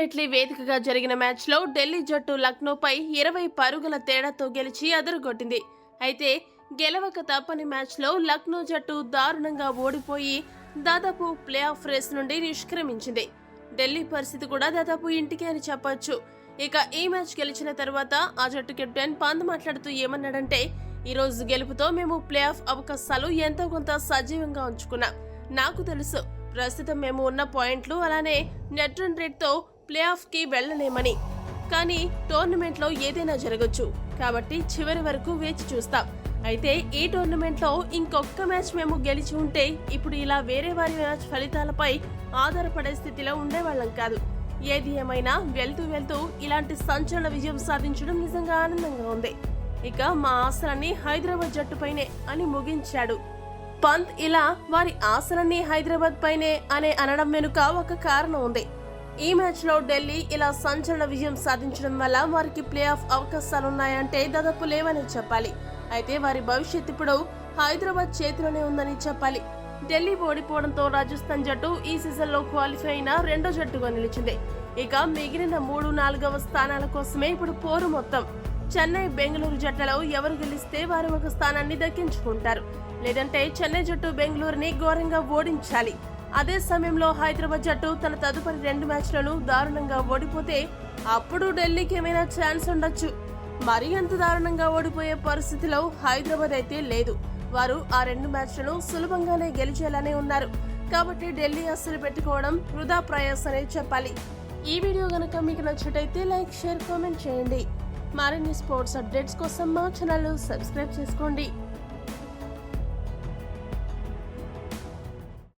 అరేట్లీ వేదికగా జరిగిన మ్యాచ్లో ఢిల్లీ జట్టు లక్నోపై 20 పరుగుల తేడాతో గెలిచి అదరగొట్టింది. అయితే గెలవక తప్పని మ్యాచ్లో లక్నో జట్టు దారుణంగా ఓడిపోయి దాదాపు ప్లే ఆఫ్ రేస్ నుండి నిష్క్రమించింది. ఢిల్లీ పరిస్థితి కూడా దాదాపు ఇంటికే అని చెప్పొచ్చు. ఇక ఈ మ్యాచ్ గెలిచిన తర్వాత ఆ జట్టు కెప్టెన్ పంత్ మాట్లాడుతూ ఏమన్నాడంటే, ఈ రోజు గెలుపుతో మేము ప్లే ఆఫ్ అవకాశాలు ఎంతో కొంత సజీవంగా ఉంచుకున్నాం. నాకు తెలుసు ప్రస్తుతం మేము ఉన్న పాయింట్లు అలానే నెట్ రన్ రేట్ తో ప్లే ఆఫ్ కి వెళ్లలేమని. కానీ టోర్నమెంట్ లో ఏదైనా జరగచ్చు కాబట్టి చివరి వరకు వేచి చూస్తాం. అయితే ఈ టోర్నమెంట్ లో ఇంకొక మ్యాచ్ మేము గెలిచి ఉంటే ఇప్పుడు ఇలా వేరే వారి మ్యాచ్ ఫలితాలపై ఆధారపడే స్థితిలో ఉండేవాళ్ళం కాదు. ఏది ఏమైనా వెళ్తూ ఇలాంటి సంచలన విజయం సాధించడం నిజంగా ఆనందంగా ఉంది. ఇక మా ఆశలన్నీ హైదరాబాద్ జట్టుపైనే అని ముగించాడు. పంత్ ఇలా వారి ఆశలన్నీ హైదరాబాద్ పైనే అనే అనడం వెనుక ఒక కారణం ఉంది. ఈ మ్యాచ్ లో ఢిల్లీ ఇలా సంచలన విజయం సాధించడం వల్ల వారికి ప్లే ఆఫ్ అవకాశాలున్నాయంటే దాదాపు లేవని చెప్పాలి. అయితే వారి భవిష్యత్ ఇప్పుడు హైదరాబాద్ చేతిలోనే ఉందని చెప్పాలి. ఢిల్లీ ఓడిపోవడంతో రాజస్థాన్ జట్టు ఈ సీజన్ లో క్వాలిఫై అయిన రెండో జట్టుగా నిలిచింది. ఇక మిగిలిన 3-4వ స్థానాల కోసమే ఇప్పుడు పోరు మొత్తం. చెన్నై బెంగళూరు జట్లలో ఎవరు గెలిస్తే వారు ఒక స్థానాన్ని దక్కించుకుంటారు. లేదంటే చెన్నై జట్టు బెంగళూరుని ఘోరంగా ఓడించాలి. అదే సమయంలో హైదరాబాద్ జట్టు తన తదుపరి 2 మ్యాచ్లను దారుణంగా ఓడిపోతే అప్పుడు ఢిల్లీకి ఏమైనా ఛాన్స్ ఉండొచ్చు. మరీ అంత దారుణంగా ఓడిపోయే పరిస్థితిలో హైదరాబాద్ అయితే లేదు. వారు ఆ 2 మ్యాచ్లను సులభంగానే గెలిచేలానే ఉన్నారు. కాబట్టి ఢిల్లీ అస్సలు పెట్టుకోవడం వృధా ప్రయాసనే చెప్పాలి. ఈ వీడియో గనక మీకు నచ్చినట్టయితే లైక్, షేర్, కామెంట్ చేయండి. మరిన్ని స్పోర్ట్స్ అప్డేట్స్ కోసం మా ఛానల్ సబ్స్క్రైబ్ చేసుకోండి.